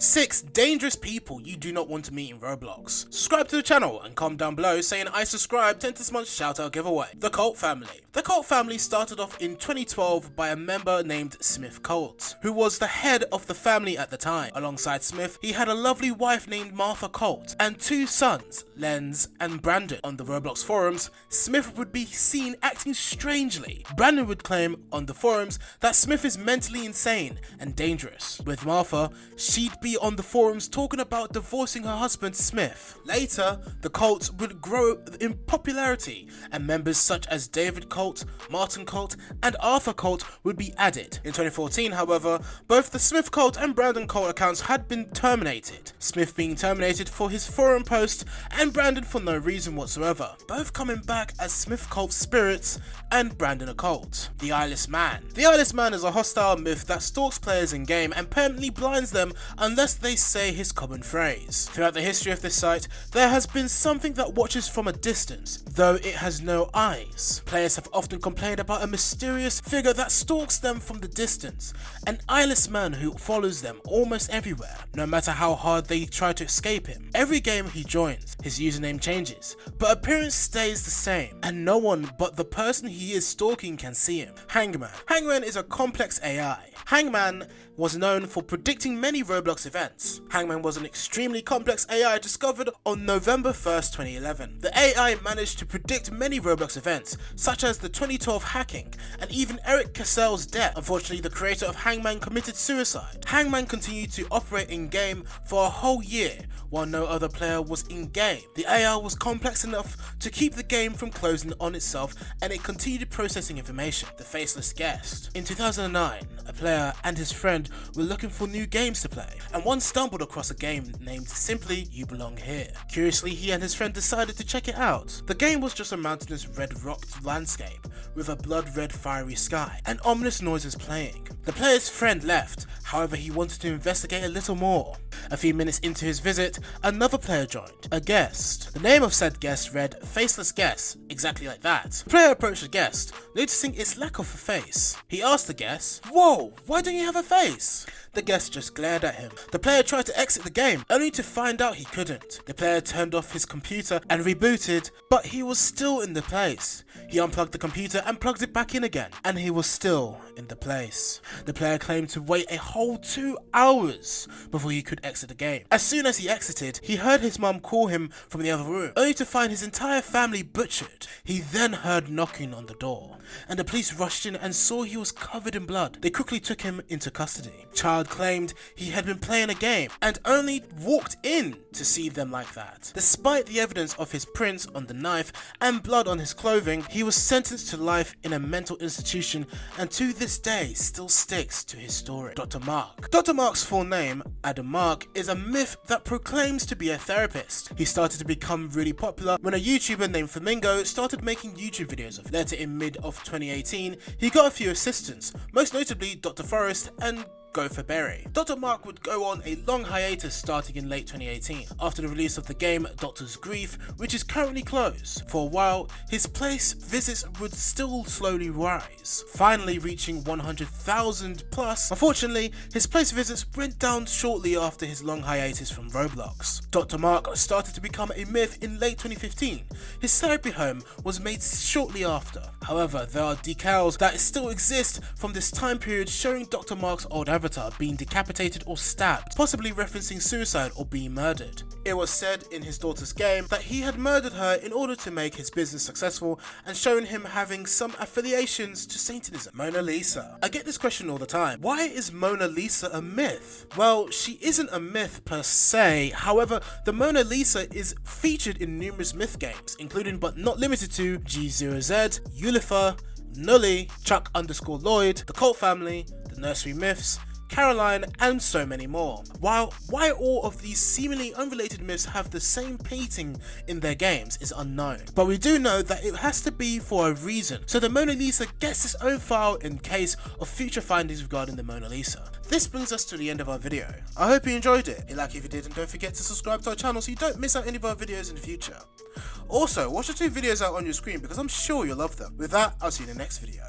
6 dangerous people you do not want to meet in Roblox. Subscribe to the channel and comment down below saying I subscribed to enter this month's shoutout giveaway. The Colt family. The Colt family started off in 2012 by a member named Smith Colt, who was the head of the family at the time. Alongside Smith, he had a lovely wife named Martha Colt and 2 sons, Lenz and Brandon. On the Roblox forums, Smith would be seen acting strangely. Brandon would claim on the forums that Smith is mentally insane and dangerous. With Martha, she'd be on the forums talking about divorcing her husband Smith. Later, the Colts would grow in popularity and members such as David Colt, Martin Colt and Arthur Colt would be added. In 2014, however, both the Smith Colt and Brandon Colt accounts had been terminated, Smith being terminated for his forum post and Brandon for no reason whatsoever, both coming back as Smith Colt spirits and Brandon a Colt. The Eyeless Man. The Eyeless Man is a hostile myth that stalks players in game and permanently blinds them unless they say his common phrase. Throughout the history of this site, there has been something that watches from a distance, though it has no eyes. Players have often complained about a mysterious figure that stalks them from the distance, an eyeless man who follows them almost everywhere, no matter how hard they try to escape him. Every game he joins, his username changes, but appearance stays the same, and no one but the person he is stalking can see him. Hangman. Hangman is a complex AI. Hangman was known for predicting many Roblox events. Hangman was an extremely complex AI discovered on November 1st, 2011. The AI managed to predict many Roblox events, such as the 2012 hacking, and even Eric Cassell's death. Unfortunately, the creator of Hangman committed suicide. Hangman continued to operate in-game for a whole year, while no other player was in-game. The AI was complex enough to keep the game from closing on itself, and it continued processing information. The Faceless Guest. In 2009, a player and his friend were looking for new games to play, and one stumbled across a game named Simply You Belong Here. Curiously, he and his friend decided to check it out. The game was just a mountainous red rocked landscape with a blood red fiery sky and ominous noises playing. The player's friend left, however he wanted to investigate a little more. A few minutes into his visit, another player joined, a guest. The name of said guest read Faceless Guest, exactly like that. The player approached the guest, noticing its lack of a face. He asked the guest, "Whoa, why don't you have a face?" The guest just glared at him. The player tried to exit the game, only to find out he couldn't. The player turned off his computer and rebooted, but he was still in the place. He unplugged the computer and plugged it back in again, and he was still in the place. The player claimed to wait a whole 2 hours before he could exit the game. As soon as he exited, he heard his mum call him from the other room, only to find his entire family butchered. He then heard knocking on the door, and the police rushed in and saw he was covered in blood. They quickly took him into custody. Child claimed he had been playing a game and only walked in to see them like that. Despite the evidence of his prints on the knife and blood on his clothing, he was sentenced to life in a mental institution and to this day still sticks to his story. Dr. Mark. Dr. Mark's full name, Adam Mark, is a myth that proclaims to be a therapist. He started to become really popular when a YouTuber named Flamingo started making YouTube videos of him. Later in mid of 2018, he got a few assistants, most notably Dr. Forrest and Gopher Berry. Dr. Mark would go on a long hiatus starting in late 2018 after the release of the game Doctor's Grief, which is currently closed. For a while, his place visits would still slowly rise, finally reaching 100,000 plus. Unfortunately, his place visits went down shortly after his long hiatus from Roblox. Dr. Mark started to become a myth in late 2015. His therapy home was made shortly after. However, there are decals that still exist from this time period showing Dr. Mark's old avatar being decapitated or stabbed, possibly referencing suicide or being murdered. It was said in his daughter's game that he had murdered her in order to make his business successful and shown him having some affiliations to Satanism. Mona Lisa. I get this question all the time. Why is Mona Lisa a myth? Well, she isn't a myth per se, however, the Mona Lisa is featured in numerous myth games, including but not limited to G0Z, Ulifer, Nully, Chuck_Lloyd, The Colt Family, The Nursery Myths, Caroline, and so many more. Why all of these seemingly unrelated myths have the same painting in their games is unknown, but we do know that it has to be for a reason, so the Mona Lisa gets its own file in case of future findings regarding the Mona Lisa. This brings us to the end of our video. I hope you enjoyed it. Hit like if you did, and don't forget to subscribe to our channel so you don't miss out any of our videos in the future. Also, watch the 2 videos out on your screen because I'm sure you'll love them. With that, I'll see you in the next video.